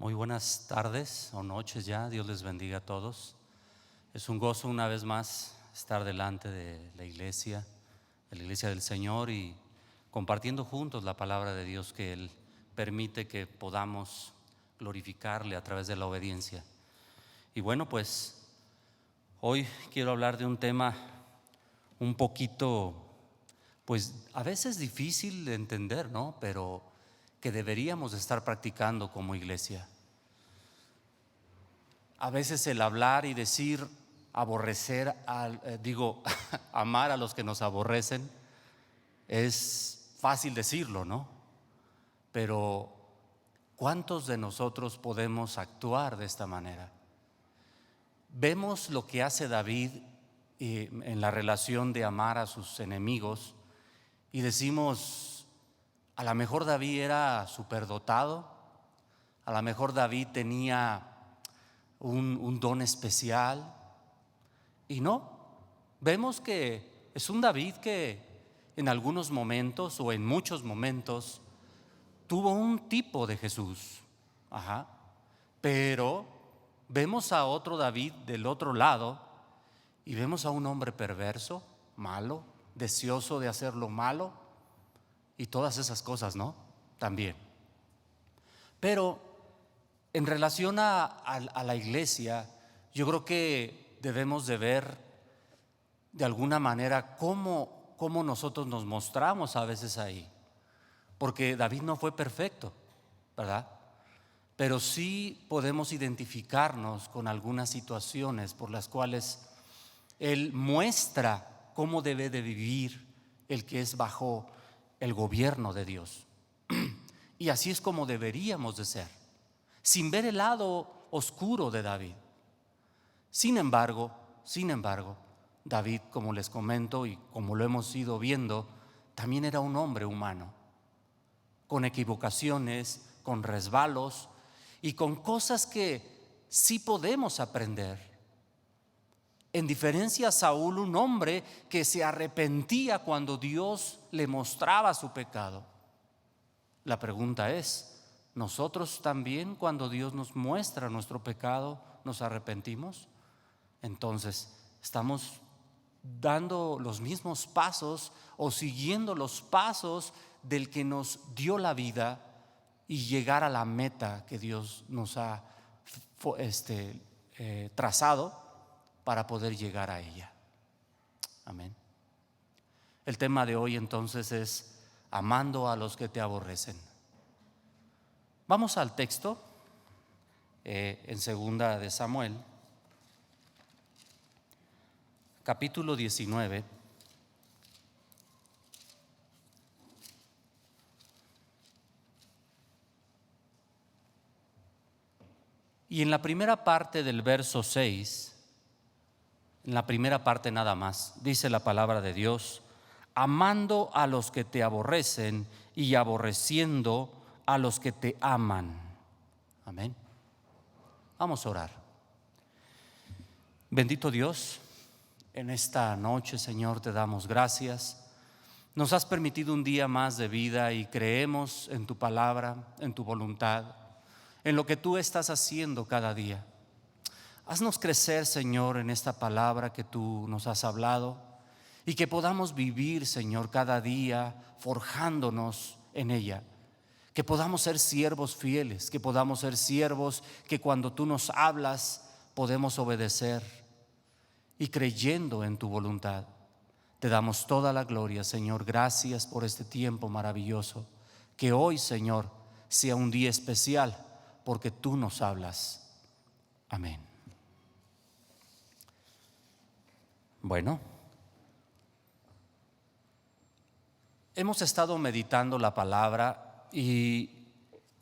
Muy buenas tardes o noches ya, Dios les bendiga a todos. Es un gozo una vez más estar delante de la iglesia del Señor y compartiendo juntos la palabra de Dios que Él permite que podamos glorificarle a través de la obediencia. Y bueno, pues hoy quiero hablar de un tema un poquito, pues a veces difícil de entender, ¿no? Pero que deberíamos estar practicando como iglesia. A veces el hablar y decir aborrecer, amar a los que nos aborrecen, es fácil decirlo, ¿no? Pero ¿cuántos de nosotros podemos actuar de esta manera? Vemos lo que hace David en la relación de amar a sus enemigos y decimos, a lo mejor David era superdotado, a lo mejor David tenía un don especial, y no, vemos que es un David que en algunos momentos o en muchos momentos tuvo un tipo de Jesús, pero vemos a otro David del otro lado y vemos a un hombre perverso, malo, deseoso de hacer lo malo y todas esas cosas, ¿no? También. Pero en relación a la iglesia, yo creo que debemos de ver de alguna manera cómo nosotros nos mostramos a veces ahí. Porque David no fue perfecto, ¿verdad? Pero sí podemos identificarnos con algunas situaciones por las cuales él muestra cómo debe de vivir el que es bajo el gobierno de Dios. Y así es como deberíamos de ser, sin ver el lado oscuro de David. Sin embargo, David, como les comento y como lo hemos ido viendo, también era un hombre humano, con equivocaciones, con resbalos y con cosas que sí podemos aprender. En diferencia a Saúl, un hombre que se arrepentía cuando Dios le mostraba su pecado. La pregunta es, ¿nosotros también cuando Dios nos muestra nuestro pecado nos arrepentimos? Entonces, ¿estamos dando los mismos pasos o siguiendo los pasos del que nos dio la vida y llegar a la meta que Dios nos ha trazado para poder llegar a ella? Amén. El tema de hoy entonces es amando a los que te aborrecen. Vamos al texto en segunda de Samuel, capítulo 19. Y en la primera parte del verso 6, en la primera parte nada más, dice la palabra de Dios: amando a los que te aborrecen y aborreciendo a los que te aman. Amén. Vamos a orar. Bendito Dios, en esta noche, Señor, te damos gracias. Nos has permitido un día más de vida y creemos en tu palabra, en tu voluntad, en lo que tú estás haciendo cada día. Haznos crecer, Señor, en esta palabra que tú nos has hablado y que podamos vivir, Señor, cada día forjándonos en ella. Que podamos ser siervos fieles, que podamos ser siervos que cuando tú nos hablas podemos obedecer y creyendo en tu voluntad. Te damos toda la gloria, Señor. Gracias por este tiempo maravilloso. Que hoy, Señor, sea un día especial porque tú nos hablas. Amén. Bueno, hemos estado meditando la palabra y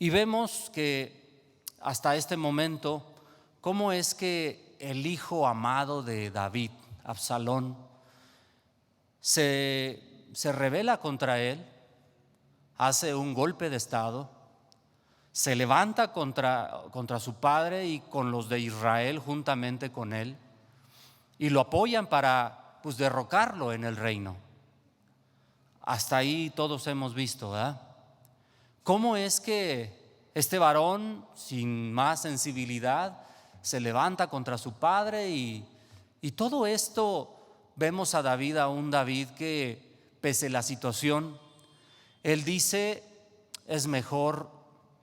vemos que hasta este momento cómo es que el hijo amado de David, Absalón, se rebela contra él, hace un golpe de estado, se levanta contra su padre y con los de Israel juntamente con él, y lo apoyan para derrocarlo en el reino. Hasta ahí todos hemos visto, ¿verdad? ¿Cómo es que este varón sin más sensibilidad se levanta contra su padre y todo esto vemos a David, a un David que pese a la situación, él dice: es mejor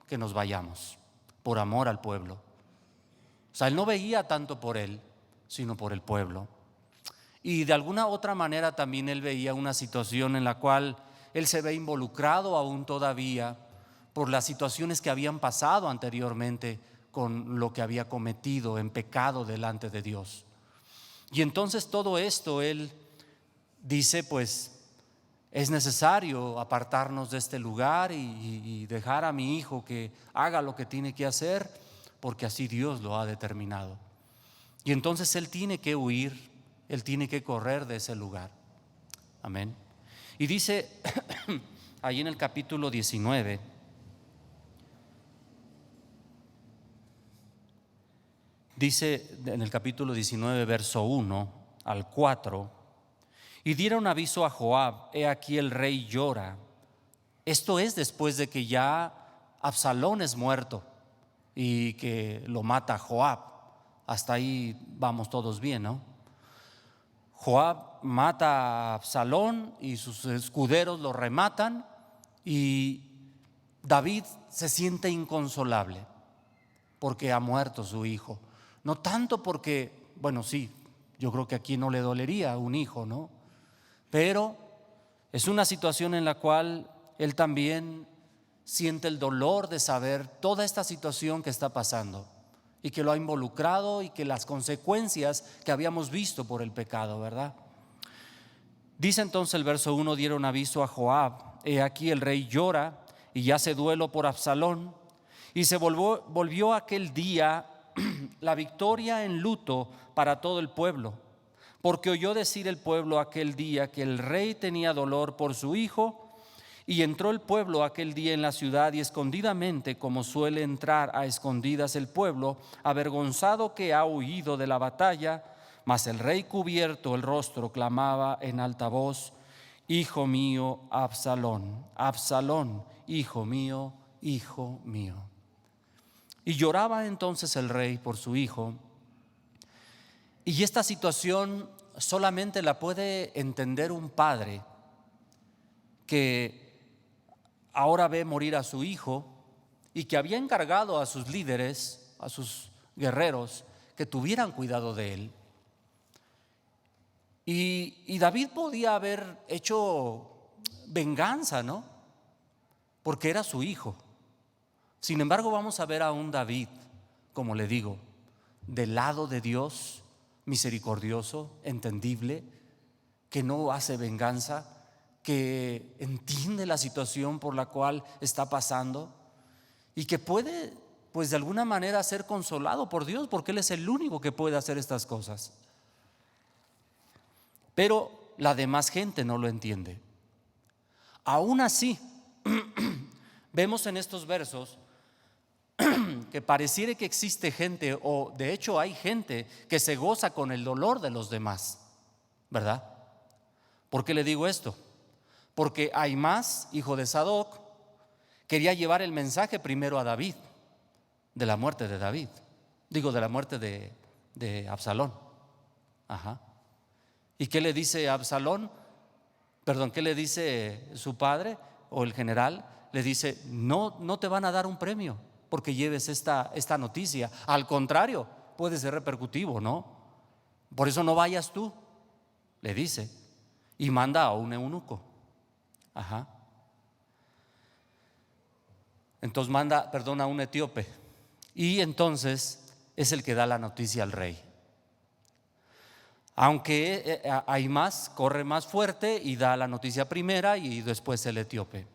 que nos vayamos por amor al pueblo. O sea, él no veía tanto por él, sino por el pueblo. Y de alguna otra manera también él veía una situación en la cual él se ve involucrado aún todavía por las situaciones que habían pasado anteriormente con lo que había cometido en pecado delante de Dios. Y entonces todo esto él dice: pues es necesario apartarnos de este lugar y dejar a mi hijo que haga lo que tiene que hacer, porque así Dios lo ha determinado. Y entonces él tiene que huir, él tiene que correr de ese lugar. Amén. Y dice ahí en el capítulo 19, dice en el capítulo 19, verso 1 al 4: y dieron aviso a Joab: he aquí el rey llora. Esto es después de que ya Absalón es muerto y que lo mata Joab. Hasta ahí vamos todos bien, ¿no? Joab mata a Absalón y sus escuderos lo rematan, y David se siente inconsolable porque ha muerto su hijo. No tanto porque, bueno, sí, yo creo que aquí no le dolería a un hijo, ¿no? Pero es una situación en la cual él también siente el dolor de saber toda esta situación que está pasando y que lo ha involucrado, y que las consecuencias que habíamos visto por el pecado, ¿verdad? Dice entonces el verso 1: dieron aviso a Joab: he aquí el rey llora y hace duelo por Absalón. Y se volvió aquel día la victoria en luto para todo el pueblo, porque oyó decir el pueblo aquel día que el rey tenía dolor por su hijo. Y entró el pueblo aquel día en la ciudad, y escondidamente, como suele entrar a escondidas el pueblo, avergonzado que ha huido de la batalla. Mas el rey, cubierto el rostro, clamaba en alta voz: hijo mío, Absalón, Absalón, hijo mío, hijo mío. Y lloraba entonces el rey por su hijo. Y esta situación solamente la puede entender un padre que ahora ve morir a su hijo y que había encargado a sus líderes, a sus guerreros, que tuvieran cuidado de él. Y David podía haber hecho venganza, ¿no? Porque era su hijo. Sin embargo, vamos a ver a un David, como le digo, del lado de Dios, misericordioso, entendible, que no hace venganza, que entiende la situación por la cual está pasando y que puede, pues de alguna manera, ser consolado por Dios, porque Él es el único que puede hacer estas cosas. Pero la demás gente no lo entiende. Aún así, vemos en estos versos que pareciera que existe gente, o de hecho hay gente que se goza con el dolor de los demás, ¿verdad? ¿Por qué le digo esto? Porque Ahimaas, hijo de Sadoc, quería llevar el mensaje primero a David, de la muerte de David, de la muerte de Absalón. Ajá. ¿Y qué le dice Absalón? ¿Qué le dice su padre o el general? Le dice: no te van a dar un premio porque lleves esta noticia. Al contrario, puede ser repercutivo, ¿no? Por eso no vayas tú, le dice. Y manda a un eunuco. Ajá. Entonces manda, a un etíope. Y entonces es el que da la noticia al rey. Aunque Ahimaas corre más fuerte y da la noticia primera y después el etíope.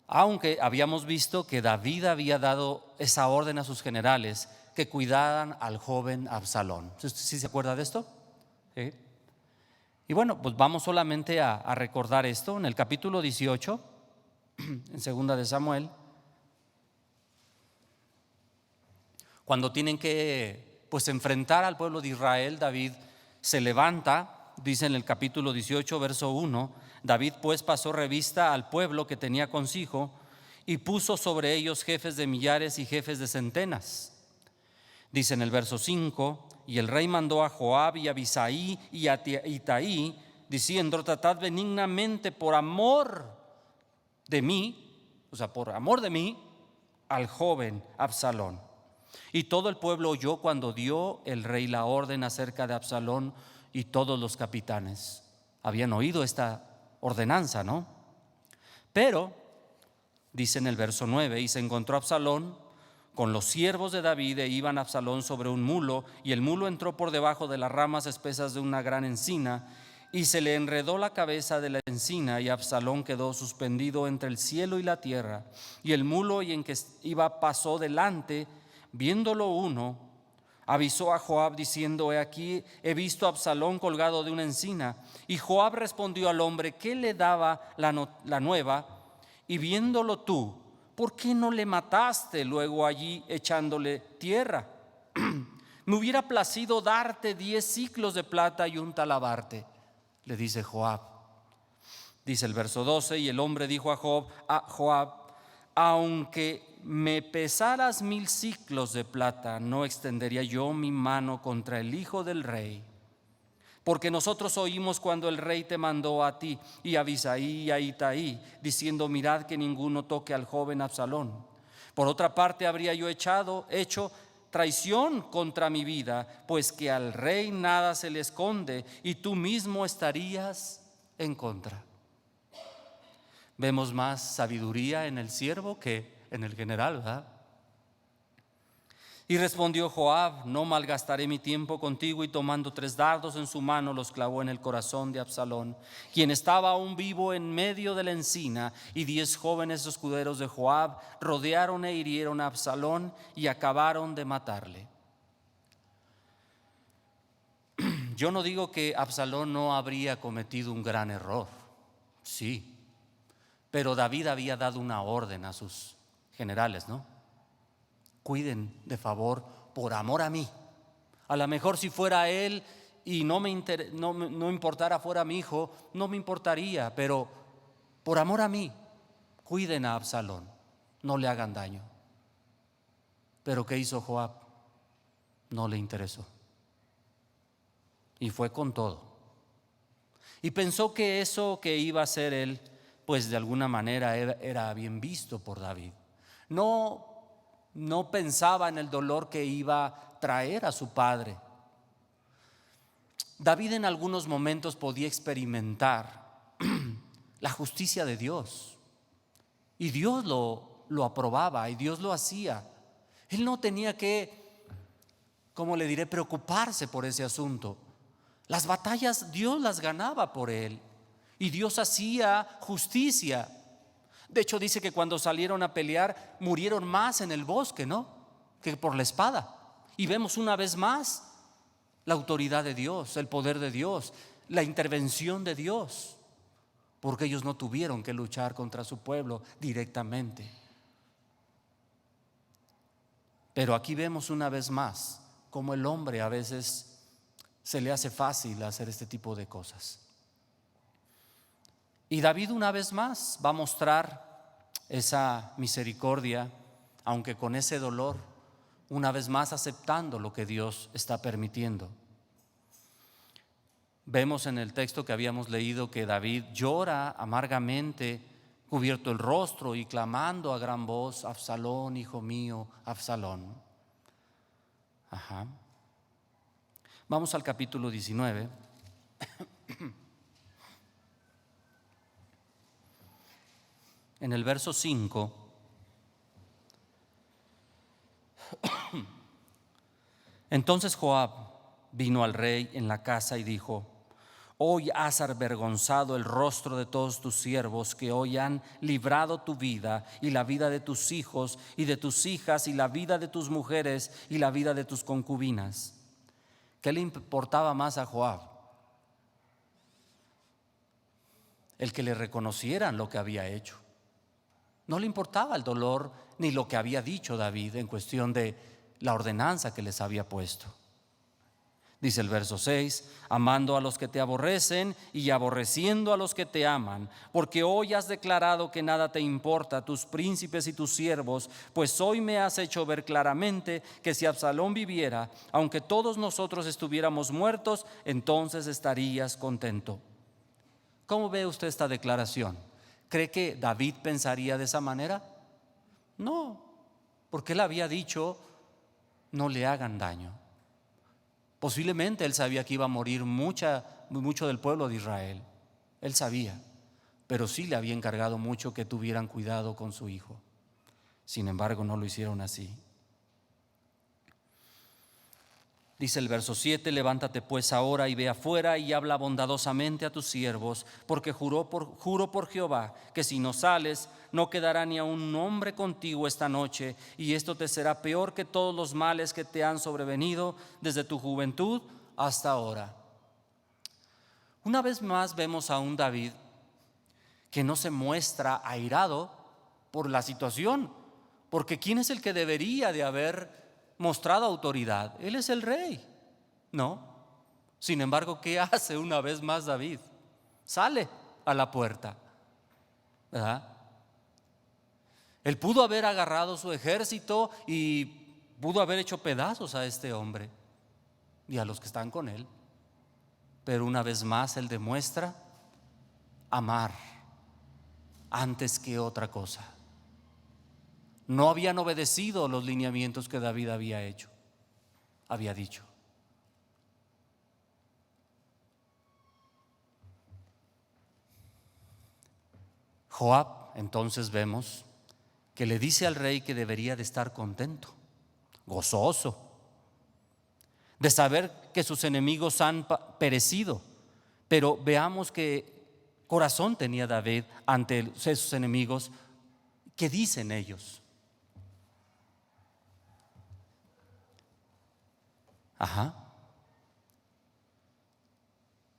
Aunque habíamos visto que David había dado esa orden a sus generales que cuidaran al joven Absalón. ¿Sí se acuerda de esto? ¿Sí? Y bueno, pues vamos solamente a recordar esto. En el capítulo 18, en segunda de Samuel, cuando tienen que enfrentar al pueblo de Israel, David se levanta, dice en el capítulo 18, verso 1: David pues pasó revista al pueblo que tenía consigo y puso sobre ellos jefes de millares y jefes de centenas. Dice en el verso 5: y el rey mandó a Joab y a Abisai y a Itaí, diciendo: tratad benignamente por amor de mí, o sea, por amor de mí, al joven Absalón. Y todo el pueblo oyó cuando dio el rey la orden acerca de Absalón, y todos los capitanes habían oído esta ordenanza, ¿no? Pero, dice en el verso 9: y se encontró Absalón con los siervos de David, e iban a Absalón sobre un mulo, y el mulo entró por debajo de las ramas espesas de una gran encina, y se le enredó la cabeza de la encina, y Absalón quedó suspendido entre el cielo y la tierra. Y el mulo y en que iba pasó delante. Viéndolo uno, avisó a Joab diciendo: he aquí, he visto a Absalón colgado de una encina. Y Joab respondió al hombre que le daba la nueva: y viéndolo tú, ¿por qué no le mataste luego allí echándole tierra? Me hubiera placido darte 10 siclos de plata y un talabarte, le dice Joab. Dice el verso 12: y el hombre dijo a Joab: aunque me pesaras 1000 siclos de plata, no extendería yo mi mano contra el hijo del rey. Porque nosotros oímos cuando el rey te mandó a ti y a Abisai y a Itaí, diciendo: mirad que ninguno toque al joven Absalón. Por otra parte, habría yo hecho traición contra mi vida, pues que al rey nada se le esconde, y tú mismo estarías en contra. Vemos más sabiduría en el siervo que en el general, ¿verdad? Y respondió Joab: no malgastaré mi tiempo contigo. Y tomando 3 dardos en su mano, los clavó en el corazón de Absalón, quien estaba aún vivo en medio de la encina. Y 10 jóvenes escuderos de Joab rodearon e hirieron a Absalón y acabaron de matarle. Yo no digo que Absalón no habría cometido un gran error, sí, pero David había dado una orden a sus generales, ¿no? Cuiden de favor por amor a mí. A lo mejor si fuera él y no importara fuera mi hijo, no me importaría, pero por amor a mí, cuiden a Absalón, no le hagan daño. Pero ¿qué hizo Joab? No le interesó. Y fue con todo. Y pensó que eso que iba a hacer él, pues de alguna manera era bien visto por David. No pensaba en el dolor que iba a traer a su padre. David en algunos momentos podía experimentar la justicia de Dios, y Dios lo aprobaba y Dios lo hacía. Él no tenía que, preocuparse por ese asunto. Las batallas Dios las ganaba por él, y Dios hacía justicia. De hecho, dice que cuando salieron a pelear murieron más en el bosque, ¿no?, que por la espada. Y vemos una vez más la autoridad de Dios, el poder de Dios, la intervención de Dios, porque ellos no tuvieron que luchar contra su pueblo directamente. Pero aquí vemos una vez más cómo el hombre a veces se le hace fácil hacer este tipo de cosas. Y David una vez más va a mostrar esa misericordia, aunque con ese dolor, una vez más aceptando lo que Dios está permitiendo. Vemos en el texto que habíamos leído que David llora amargamente, cubierto el rostro y clamando a gran voz: Absalón, hijo mío, Absalón. Vamos al capítulo 19. En el verso 5, entonces Joab vino al rey en la casa y dijo: hoy has avergonzado el rostro de todos tus siervos, que hoy han librado tu vida y la vida de tus hijos y de tus hijas y la vida de tus mujeres y la vida de tus concubinas. ¿Qué le importaba más a Joab? El que le reconocieran lo que había hecho. No le importaba el dolor ni lo que había dicho David en cuestión de la ordenanza que les había puesto. Dice el verso 6, amando a los que te aborrecen y aborreciendo a los que te aman, porque hoy has declarado que nada te importa, tus príncipes y tus siervos, pues hoy me has hecho ver claramente que si Absalón viviera, aunque todos nosotros estuviéramos muertos, entonces estarías contento. ¿Cómo ve usted esta declaración? ¿Cree que David pensaría de esa manera? No, porque él había dicho, no le hagan daño. Posiblemente él sabía que iba a morir mucho del pueblo de Israel. Él sabía, pero sí le había encargado mucho que tuvieran cuidado con su hijo. Sin embargo, no lo hicieron así. Dice el verso 7, levántate pues ahora y ve afuera y habla bondadosamente a tus siervos, porque juro por Jehová que si no sales, no quedará ni aun un hombre contigo esta noche, y esto te será peor que todos los males que te han sobrevenido desde tu juventud hasta ahora. Una vez más vemos a un David que no se muestra airado por la situación, porque ¿quién es el que debería de haber mostrado autoridad? Él es el rey, ¿no? Sin embargo, ¿qué hace una vez más David? Sale a la puerta, ¿verdad? Él pudo haber agarrado su ejército y pudo haber hecho pedazos a este hombre y a los que están con él, pero una vez más él demuestra amar antes que otra cosa. No habían obedecido los lineamientos que David había dicho. Joab, entonces vemos que le dice al rey que debería de estar contento, gozoso, de saber que sus enemigos han perecido. Pero veamos qué corazón tenía David ante sus enemigos. ¿Qué dicen ellos?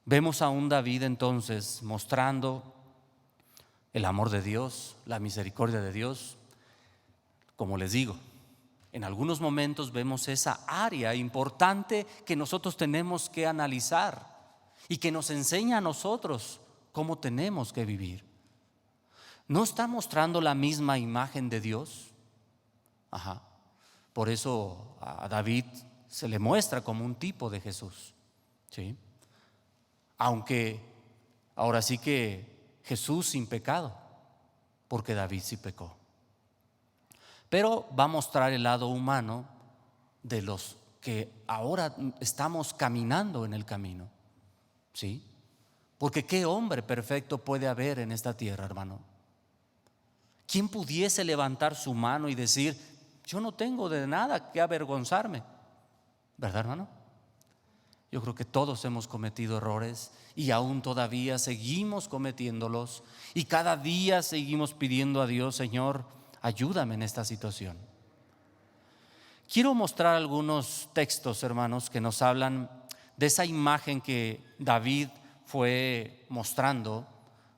Vemos a un David entonces mostrando el amor de Dios, la misericordia de Dios. Como les digo, en algunos momentos vemos esa área importante que nosotros tenemos que analizar y que nos enseña a nosotros cómo tenemos que vivir. ¿No está mostrando la misma imagen de Dios? Por eso a David se le muestra como un tipo de Jesús, ¿sí? Aunque ahora sí que Jesús sin pecado, porque David sí pecó. Pero va a mostrar el lado humano de los que ahora estamos caminando en el camino, ¿sí? Porque ¿qué hombre perfecto puede haber en esta tierra, hermano? ¿Quién pudiese levantar su mano y decir, yo no tengo de nada que avergonzarme? ¿Verdad, hermano? Yo creo que todos hemos cometido errores y aún todavía seguimos cometiéndolos, y cada día seguimos pidiendo a Dios, Señor, ayúdame en esta situación. Quiero mostrar algunos textos, hermanos, que nos hablan de esa imagen que David fue mostrando.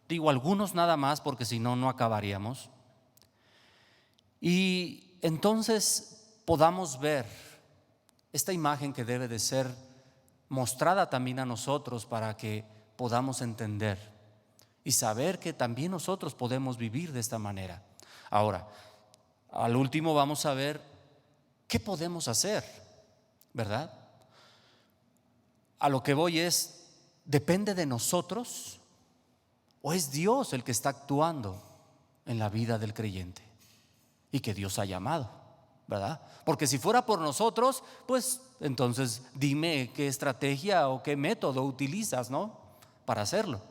Digo algunos nada más porque si no, no acabaríamos. Y entonces podamos ver esta imagen que debe de ser mostrada también a nosotros para que podamos entender y saber que también nosotros podemos vivir de esta manera. Ahora, al último vamos a ver qué podemos hacer, ¿verdad? A lo que voy es, ¿depende de nosotros o es Dios el que está actuando en la vida del creyente y que Dios ha llamado, ¿verdad? Porque si fuera por nosotros, pues entonces dime qué estrategia o qué método utilizas, ¿no?, para hacerlo.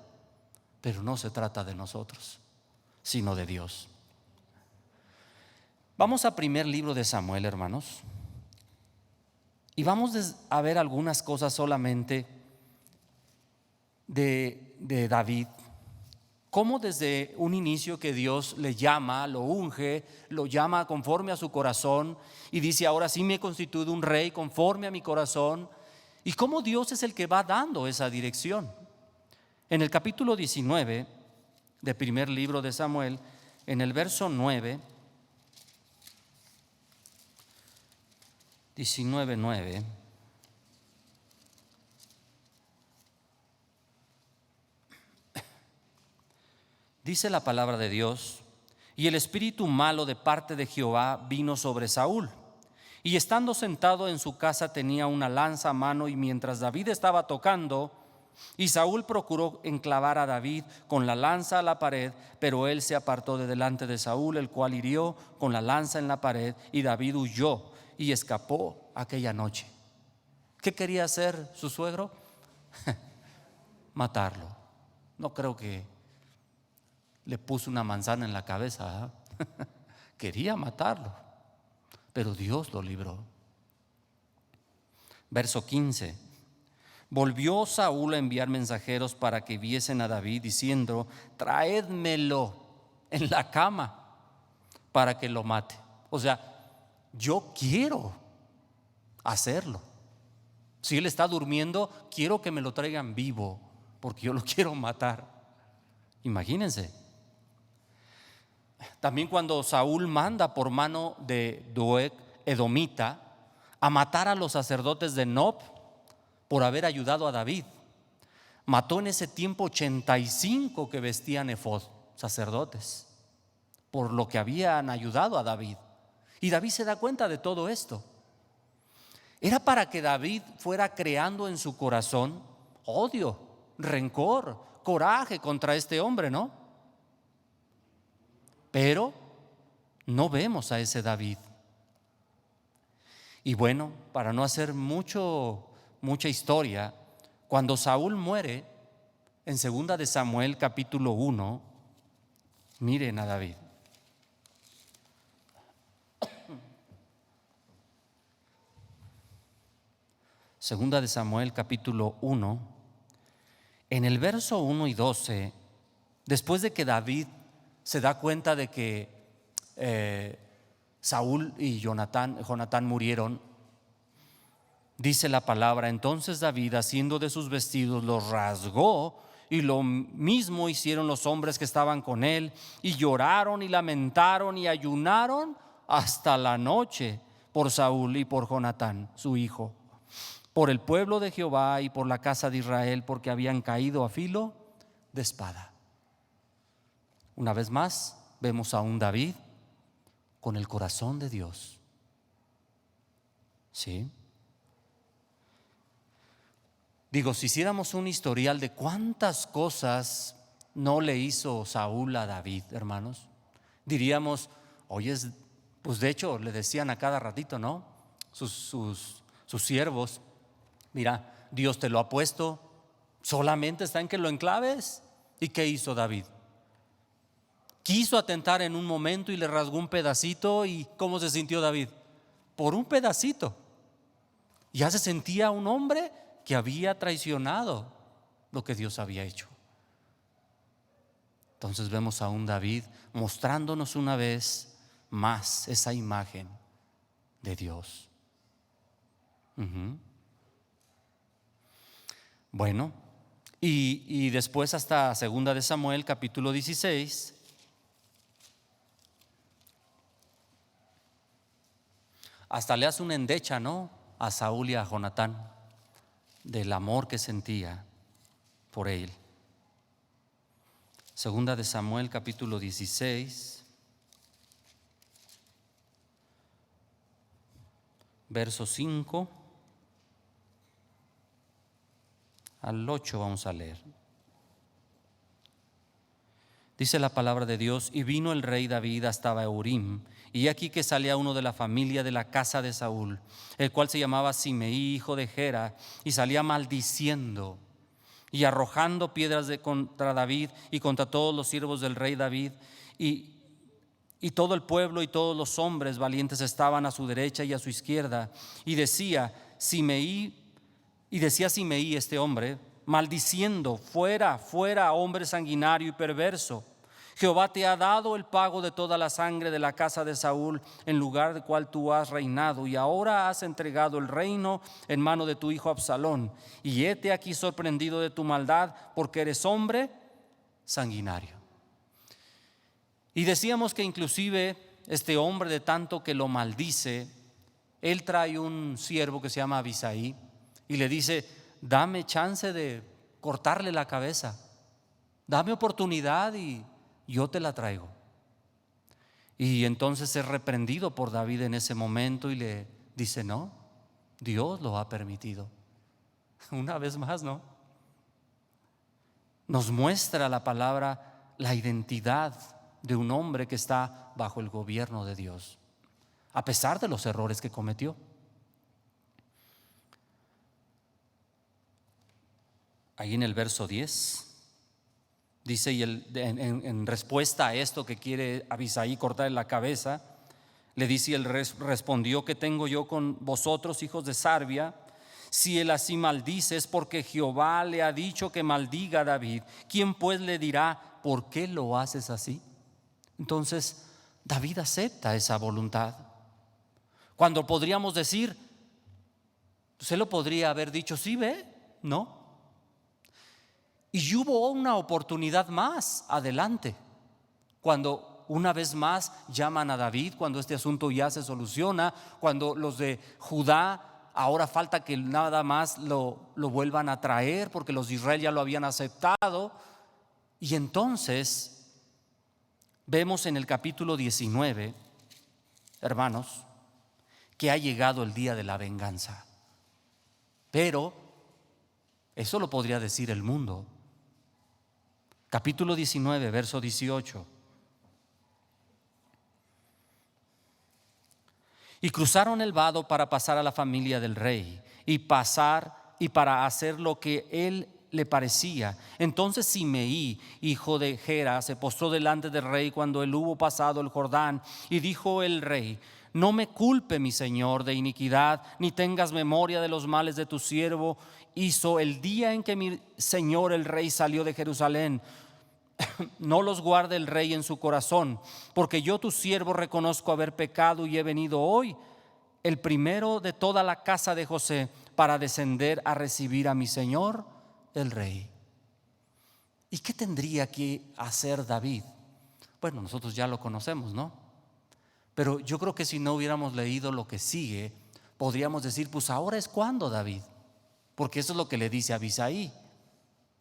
Pero no se trata de nosotros, sino de Dios. Vamos a primer libro de Samuel, hermanos, y vamos a ver algunas cosas solamente de David. Cómo desde un inicio que Dios le llama, lo unge, lo llama conforme a su corazón y dice, ahora sí me he constituido un rey conforme a mi corazón, y cómo Dios es el que va dando esa dirección. En el capítulo 19 del primer libro de Samuel, en el verso 9, 19:9, Dice la palabra de Dios: y el espíritu malo de parte de Jehová vino sobre Saúl. Y estando sentado en su casa tenía una lanza a mano, y mientras David estaba tocando, y Saúl procuró enclavar a David con la lanza a la pared, pero él se apartó de delante de Saúl, el cual hirió con la lanza en la pared, y David huyó y escapó aquella noche. ¿Qué quería hacer su suegro? Matarlo. No creo que le puso una manzana en la cabeza, ¿eh? Quería matarlo, pero Dios lo libró. Verso 15: volvió Saúl a enviar mensajeros para que viesen a David, diciendo: traédmelo en la cama para que lo mate. O sea, yo quiero hacerlo. Si él está durmiendo, quiero que me lo traigan vivo, porque yo lo quiero matar. Imagínense. También cuando Saúl manda por mano de Doeg edomita a matar a los sacerdotes de Nob por haber ayudado a David, mató en ese tiempo 85 que vestían efod, sacerdotes, por lo que habían ayudado a David. Y David se da cuenta de todo esto. Era para que David fuera creando en su corazón odio, rencor, coraje contra este hombre, ¿no? Pero no vemos a ese David. Y bueno, para no hacer mucha historia, cuando Saúl muere, en 2 de Samuel capítulo 1, miren a David. Segunda de Samuel capítulo 1, en el verso 1 y 12, después de que David se da cuenta de que Saúl y Jonatán murieron, dice la palabra: entonces David, haciendo de sus vestidos, los rasgó, y lo mismo hicieron los hombres que estaban con él, y lloraron y lamentaron y ayunaron hasta la noche por Saúl y por Jonatán su hijo, por el pueblo de Jehová y por la casa de Israel, porque habían caído a filo de espada. Una vez más vemos a un David con el corazón de Dios. ¿Sí? Digo, si hiciéramos un historial de cuántas cosas no le hizo Saúl a David, hermanos, diríamos: oye, pues de hecho le decían a cada ratito, ¿no? Sus siervos: mira, Dios te lo ha puesto, solamente está en que lo enclaves. ¿Y qué hizo David? Quiso atentar en un momento y le rasgó un pedacito. ¿Y cómo se sintió David? Por un pedacito. Ya se sentía un hombre que había traicionado lo que Dios había hecho. Entonces vemos a un David mostrándonos una vez más esa imagen de Dios. Bueno, y después hasta 2 de Samuel capítulo 16. Hasta le hace una endecha, ¿no?, a Saúl y a Jonatán, del amor que sentía por él. 2 de Samuel capítulo 16, verso 5 al 8 vamos a leer. Dice la palabra de Dios: y vino el rey David hasta Bahurim, y aquí que salía uno de la familia de la casa de Saúl, el cual se llamaba Simeí, hijo de Gera, y salía maldiciendo y arrojando piedras contra David y contra todos los siervos del rey David, y todo el pueblo y todos los hombres valientes estaban a su derecha y a su izquierda. Y decía Simeí, este hombre, maldiciendo: fuera, fuera, hombre sanguinario y perverso. Jehová te ha dado el pago de toda la sangre de la casa de Saúl, en lugar de cual tú has reinado, y ahora has entregado el reino en mano de tu hijo Absalón. Y hete aquí sorprendido de tu maldad, porque eres hombre sanguinario. Y decíamos que inclusive este hombre, de tanto que lo maldice, él trae un siervo que se llama Abisaí y le dice: dame chance de cortarle la cabeza, dame oportunidad y yo te la traigo. Y entonces es reprendido por David en ese momento y le dice: no, Dios lo ha permitido. Una vez más, ¿no? Nos muestra la palabra la identidad de un hombre que está bajo el gobierno de Dios, a pesar de los errores que cometió. Ahí en el verso 10 dice, y en respuesta a esto que quiere Abisai cortarle la cabeza, le dice: y él respondió: ¿qué tengo yo con vosotros, hijos de Sarbia? Si él así maldice, es porque Jehová le ha dicho que maldiga a David. ¿Quién pues le dirá: ¿por qué lo haces así? Entonces David acepta esa voluntad, cuando podríamos decir, pues él lo podría haber dicho: sí, ve, no. Y hubo una oportunidad más adelante, cuando una vez más llaman a David, cuando este asunto ya se soluciona, cuando los de Judá, ahora falta que nada más lo vuelvan a traer, porque los de Israel ya lo habían aceptado. Y entonces vemos en el capítulo 19, hermanos, que ha llegado el día de la venganza. Pero eso lo podría decir el mundo. Capítulo 19, verso 18. Y cruzaron el vado para pasar a la familia del rey y para hacer lo que él le parecía. Entonces Simeí, hijo de Gera, se postró delante del rey cuando él hubo pasado el Jordán, y dijo el rey: no me culpe mi señor de iniquidad, ni tengas memoria de los males de tu siervo hizo el día en que mi señor el rey salió de Jerusalén. No los guarde el rey en su corazón, porque yo tu siervo reconozco haber pecado, y he venido hoy, el primero de toda la casa de José, para descender a recibir a mi señor el rey. ¿Y qué tendría que hacer David? Bueno, nosotros ya lo conocemos, ¿no? Pero yo creo que si no hubiéramos leído lo que sigue, podríamos decir: pues ahora es cuando, David, porque eso es lo que le dice a Abisai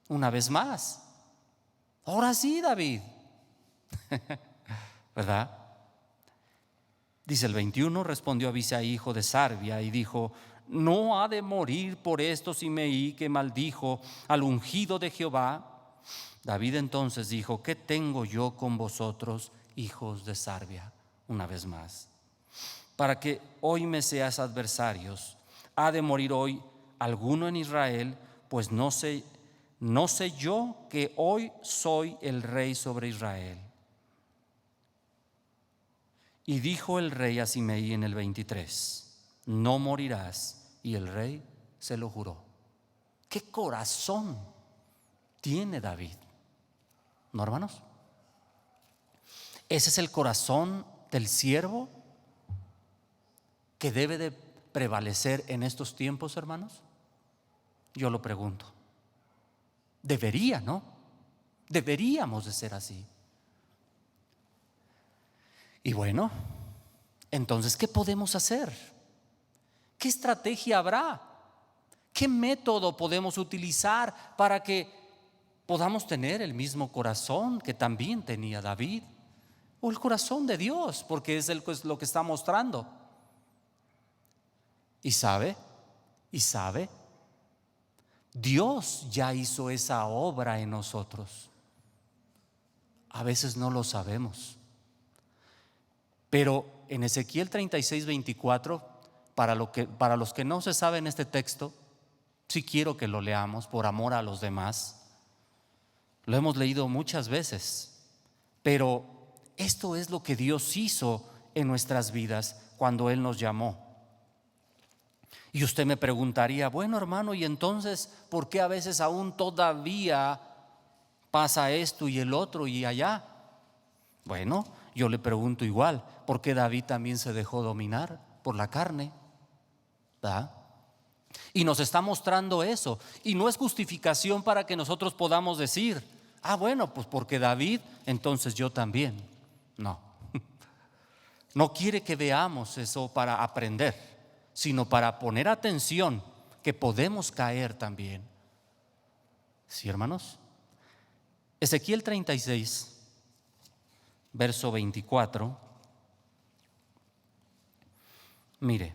una vez más. Ahora sí, David. ¿Verdad? Dice el 21: respondió Abisai, hijo de Sarbia, y dijo: no ha de morir por esto Simeí, que maldijo al ungido de Jehová. David entonces dijo: ¿qué tengo yo con vosotros, hijos de Sarbia? Una vez más, para que hoy me seas adversarios. ¿Ha de morir hoy alguno en Israel? Pues no sé yo que hoy soy el rey sobre Israel. Y dijo el rey a Simeí en el 23: no morirás. Y el rey se lo juró. ¿Qué corazón tiene David? ¿No, hermanos? Ese es el corazón del siervo que debe de prevalecer en estos tiempos, hermanos. Yo lo pregunto. Debería, ¿no? Deberíamos de ser así. Y bueno, entonces, ¿qué podemos hacer? ¿Qué estrategia habrá? ¿Qué método podemos utilizar para que podamos tener el mismo corazón que también tenía David? O el corazón de Dios, porque es lo que está mostrando. Y sabe, Dios ya hizo esa obra en nosotros. A veces no lo sabemos. Pero en Ezequiel 36, 24, para los que no se saben este texto, sí quiero que lo leamos por amor a los demás. Lo hemos leído muchas veces, pero esto es lo que Dios hizo en nuestras vidas cuando Él nos llamó. Y usted me preguntaría: bueno, hermano, ¿y entonces por qué a veces aún todavía pasa esto y el otro y allá? Bueno, yo le pregunto igual: ¿por qué David también se dejó dominar por la carne? ¿Verdad? Y nos está mostrando eso. Y no es justificación para que nosotros podamos decir: ah, bueno, pues porque David, entonces yo también. No. No quiere que veamos eso para aprender, sino para poner atención que podemos caer también. ¿Sí, hermanos? Ezequiel 36, verso 24. Mire,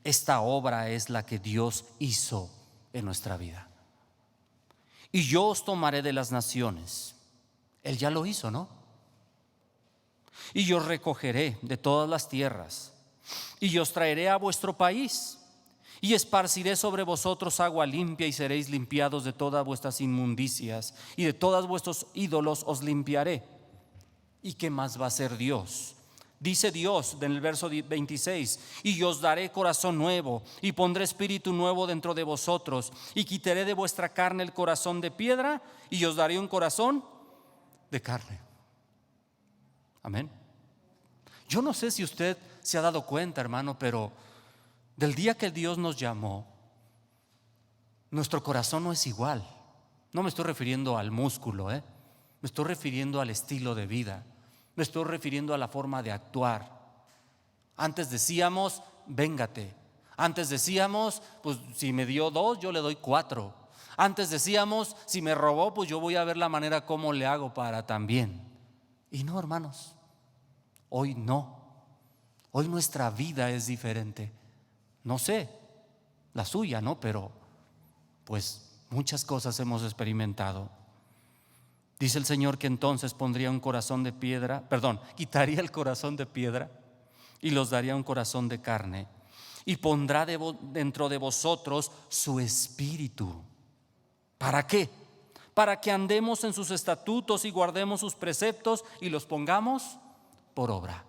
esta obra es la que Dios hizo en nuestra vida. Y yo os tomaré de las naciones. Él ya lo hizo, ¿no? Y yo os recogeré de todas las tierras, y os traeré a vuestro país, y esparciré sobre vosotros agua limpia, y seréis limpiados de todas vuestras inmundicias, y de todos vuestros ídolos os limpiaré. ¿Y qué más va a hacer Dios? Dice Dios en el verso 26: y yo os daré corazón nuevo, y pondré espíritu nuevo dentro de vosotros, y quitaré de vuestra carne el corazón de piedra, y os daré un corazón de carne. Amén. Yo no sé si usted se ha dado cuenta, hermano, pero del día que Dios nos llamó, nuestro corazón no es igual. No me estoy refiriendo al músculo, me estoy refiriendo al estilo de vida. Me estoy refiriendo a la forma de actuar. Antes decíamos, véngate. Antes decíamos, pues si me dio 2, yo le doy 4. Antes decíamos, si me robó, pues yo voy a ver la manera como le hago para también. Y no, hermanos, hoy no. Hoy nuestra vida es diferente. No sé, la suya, ¿no? Pero pues muchas cosas hemos experimentado. Dice el Señor que entonces pondría un corazón de piedra, quitaría el corazón de piedra y los daría un corazón de carne, y pondrá dentro de vosotros su espíritu. ¿Para qué? Para que andemos en sus estatutos y guardemos sus preceptos y los pongamos por obra.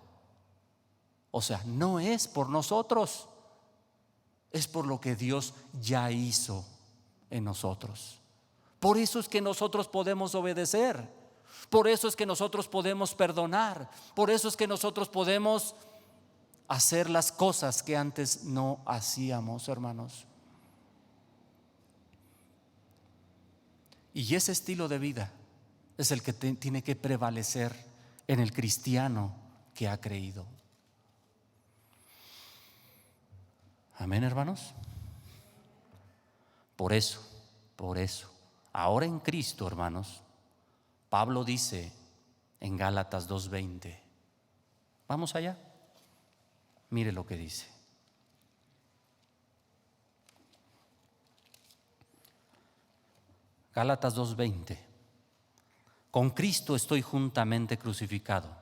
O sea, no es por nosotros, es por lo que Dios ya hizo en nosotros. Por eso es que nosotros podemos obedecer. Por eso es que nosotros podemos perdonar. Por eso es que nosotros podemos hacer las cosas que antes no hacíamos, hermanos. Y ese estilo de vida es el que tiene que prevalecer en el cristiano que ha creído. Amén, hermanos. Por eso, ahora en Cristo, hermanos, Pablo dice en Gálatas 2:20. Vamos allá. Mire lo que dice. Gálatas 2:20. Con Cristo estoy juntamente crucificado.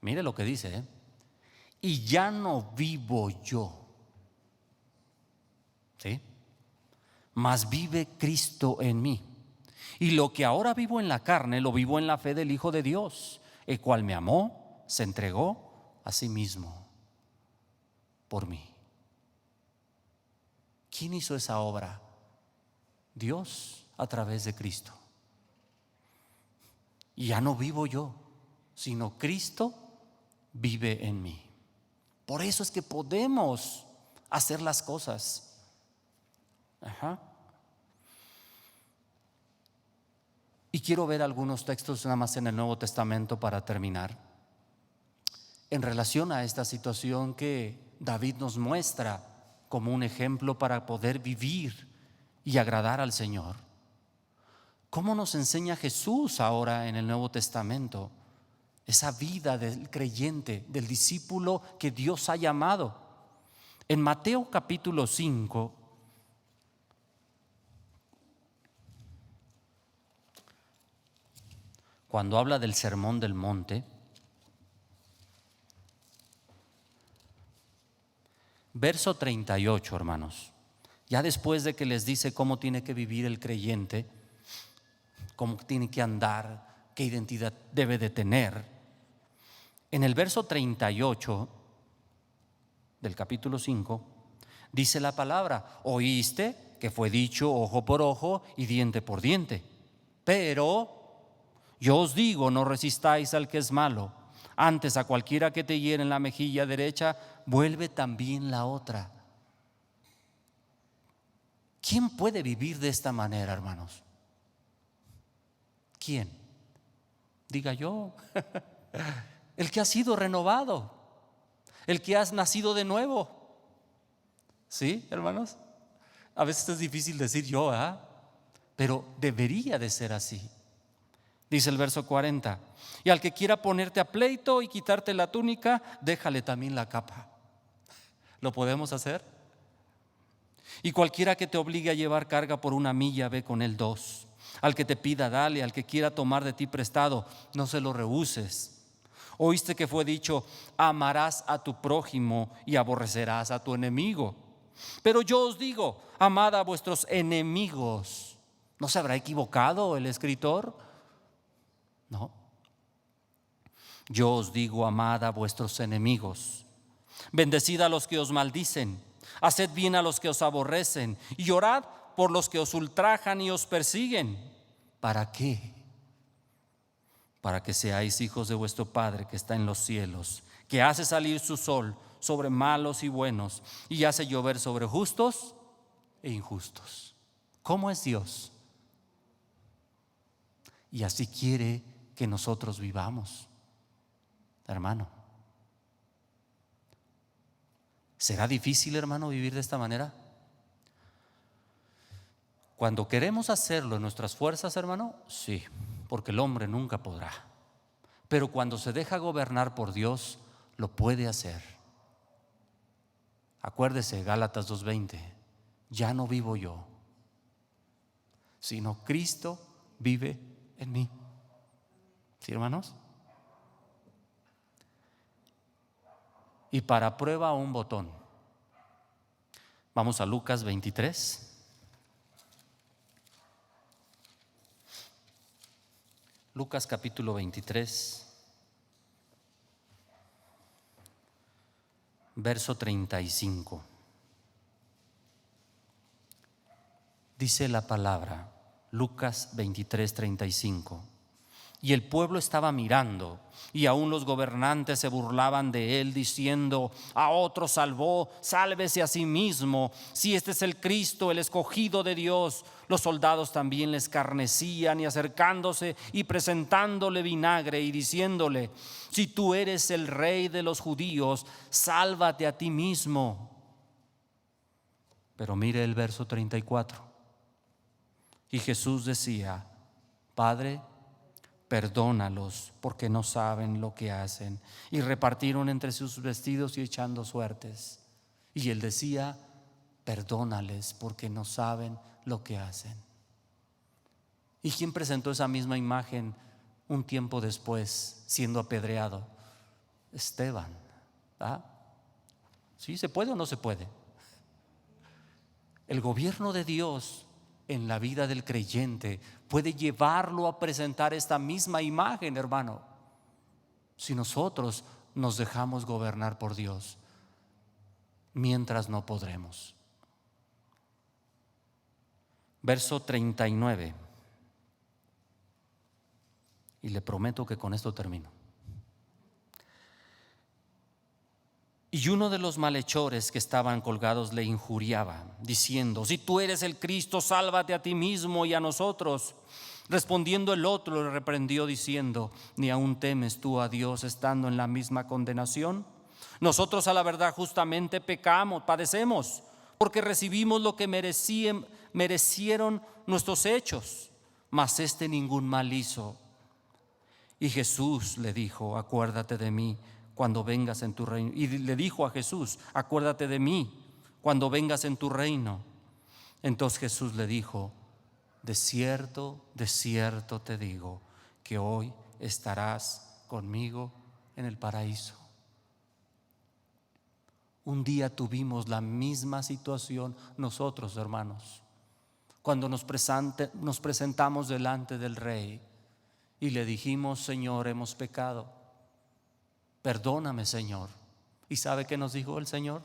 Mire lo que dice, y ya no vivo yo. ¿Sí? Mas vive Cristo en mí. Y lo que ahora vivo en la carne, lo vivo en la fe del Hijo de Dios, el cual me amó, se entregó a sí mismo por mí. ¿Quién hizo esa obra? Dios, a través de Cristo. Y ya no vivo yo, sino Cristo vive en mí. Por eso es que podemos hacer las cosas. Y quiero ver algunos textos nada más en el Nuevo Testamento para terminar, en relación a esta situación que David nos muestra como un ejemplo para poder vivir y agradar al Señor. ¿Cómo nos enseña Jesús ahora en el Nuevo Testamento? Esa vida del creyente, del discípulo que Dios ha llamado. En Mateo capítulo 5, cuando habla del Sermón del Monte, verso 38, hermanos, ya después de que les dice cómo tiene que vivir el creyente, cómo tiene que andar, qué identidad debe de tener, en el verso 38 del capítulo 5 dice la palabra: oíste que fue dicho ojo por ojo y diente por diente, pero yo os digo, no resistáis al que es malo. Antes, a cualquiera que te hiere en la mejilla derecha, vuelve también la otra. ¿Quién puede vivir de esta manera, hermanos? ¿Quién? Diga yo. El que ha sido renovado, el que has nacido de nuevo. ¿Sí, hermanos? A veces es difícil decir yo, pero debería de ser así. Dice el verso 40: y al que quiera ponerte a pleito y quitarte la túnica, déjale también la capa. ¿Lo podemos hacer? Y cualquiera que te obligue a llevar carga por 1 milla, ve con él 2. Al que te pida, dale. Al que quiera tomar de ti prestado, no se lo rehuses. Oíste que fue dicho: amarás a tu prójimo y aborrecerás a tu enemigo. Pero yo os digo: amad a vuestros enemigos. ¿No se habrá equivocado el escritor? No. Yo os digo: amad a vuestros enemigos. Bendecid a los que os maldicen. Haced bien a los que os aborrecen. Y orad por los que os ultrajan y os persiguen. ¿Para qué? Para que seáis hijos de vuestro Padre que está en los cielos, que hace salir su sol sobre malos y buenos, y hace llover sobre justos e injustos. ¿Cómo es Dios? Y así quiere que nosotros vivamos, hermano. ¿Será difícil, hermano, vivir de esta manera? Cuando queremos hacerlo en nuestras fuerzas, hermano, sí, porque el hombre nunca podrá. Pero cuando se deja gobernar por Dios, lo puede hacer. Acuérdese, Gálatas 2:20: ya no vivo yo, sino Cristo vive en mí. ¿Sí, hermanos? Y para prueba un botón, vamos a Lucas 23. Lucas capítulo 23, verso 35. Dice la palabra, Lucas 23, 35: y el pueblo estaba mirando, y aún los gobernantes se burlaban de él, diciendo: a otro salvó, sálvese a sí mismo, si este es el Cristo, el escogido de Dios. Los soldados también le escarnecían, y acercándose y presentándole vinagre y diciéndole: si tú eres el rey de los judíos, sálvate a ti mismo. Pero mire el verso 34. Y Jesús decía: Padre, perdónalos, porque no saben lo que hacen. Y repartieron entre sus vestidos y echando suertes. Y él decía: perdónales, porque no saben lo que hacen. ¿Y quién presentó esa misma imagen un tiempo después, siendo apedreado? Esteban. ¿Ah? ¿Sí se puede o no se puede? El gobierno de Dios en la vida del creyente puede llevarlo a presentar esta misma imagen, hermano, si nosotros nos dejamos gobernar por Dios. Mientras no podremos. Verso 39. Y le prometo que con esto termino. Y uno de los malhechores que estaban colgados le injuriaba, diciendo: si tú eres el Cristo, sálvate a ti mismo y a nosotros. Respondiendo el otro le reprendió diciendo: ¿ni aún temes tú a Dios estando en la misma condenación? Nosotros a la verdad justamente pecamos, padecemos, porque recibimos lo que merecieron nuestros hechos, mas este ningún mal hizo. Y Jesús le dijo: acuérdate de mí cuando vengas en tu reino. Y le dijo a Jesús: acuérdate de mí cuando vengas en tu reino. Entonces Jesús le dijo: de cierto te digo, que hoy estarás conmigo en el paraíso. Un día tuvimos la misma situación nosotros, hermanos, cuando nos presentamos delante del Rey y le dijimos: Señor, hemos pecado, perdóname, Señor. ¿Y sabe qué nos dijo el Señor?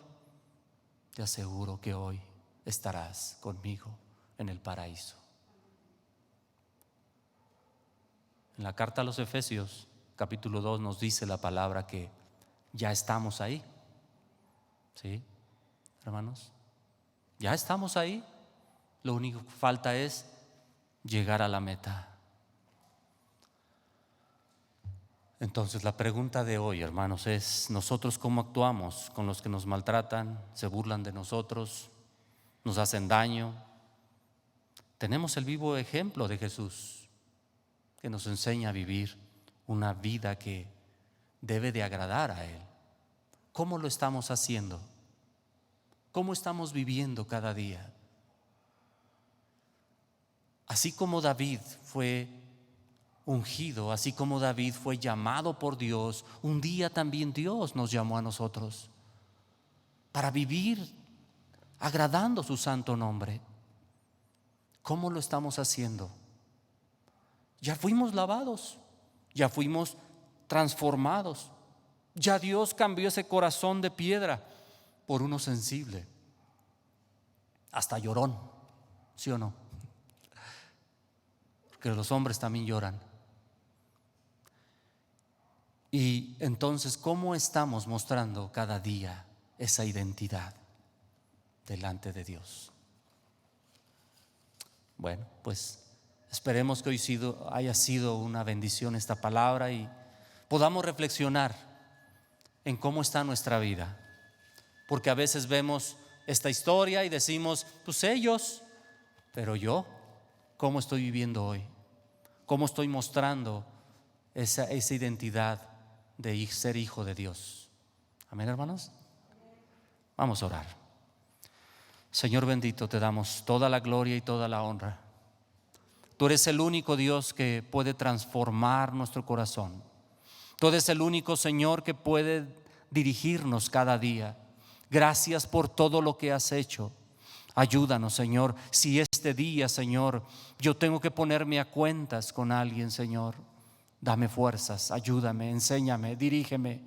Te aseguro que hoy estarás conmigo en el paraíso. En la carta a los Efesios, capítulo 2, nos dice la palabra que ya estamos ahí. ¿Sí, hermanos? Ya estamos ahí. Lo único que falta es llegar a la meta. Entonces la pregunta de hoy, hermanos, es: ¿nosotros cómo actuamos con los que nos maltratan, se burlan de nosotros, nos hacen daño? Tenemos el vivo ejemplo de Jesús, que nos enseña a vivir una vida que debe de agradar a Él. ¿Cómo lo estamos haciendo? ¿Cómo estamos viviendo cada día? Así como David fue ungido, así como David fue llamado por Dios, un día también Dios nos llamó a nosotros para vivir agradando su santo nombre. ¿Cómo lo estamos haciendo? Ya fuimos lavados, ya fuimos transformados, ya Dios cambió ese corazón de piedra por uno sensible, hasta llorón, ¿sí o no? Porque los hombres también lloran. Y entonces, ¿cómo estamos mostrando cada día esa identidad delante de Dios? Bueno, pues esperemos que hoy haya sido una bendición esta palabra y podamos reflexionar en cómo está nuestra vida. Porque a veces vemos esta historia y decimos, pues ellos, pero yo, ¿cómo estoy viviendo hoy? ¿Cómo estoy mostrando esa identidad de ser hijo de Dios? Amén, hermanos. Vamos a orar. Señor bendito, te damos toda la gloria y toda la honra. Tú eres el único Dios que puede transformar nuestro corazón. Tú eres el único Señor que puede dirigirnos cada día. Gracias por todo lo que has hecho. Ayúdanos, Señor, si este día, Señor, yo tengo que ponerme a cuentas con alguien, Señor, dame fuerzas, ayúdame, enséñame, dirígeme.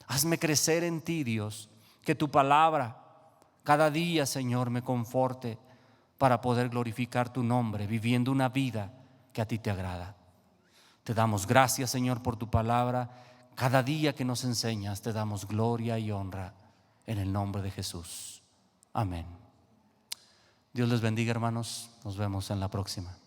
Hazme crecer en ti, Dios, que tu palabra cada día, Señor, me conforte para poder glorificar tu nombre, viviendo una vida que a ti te agrada. Te damos gracias, Señor, por tu palabra. Cada día que nos enseñas, te damos gloria y honra en el nombre de Jesús. Amén. Dios les bendiga, hermanos. Nos vemos en la próxima.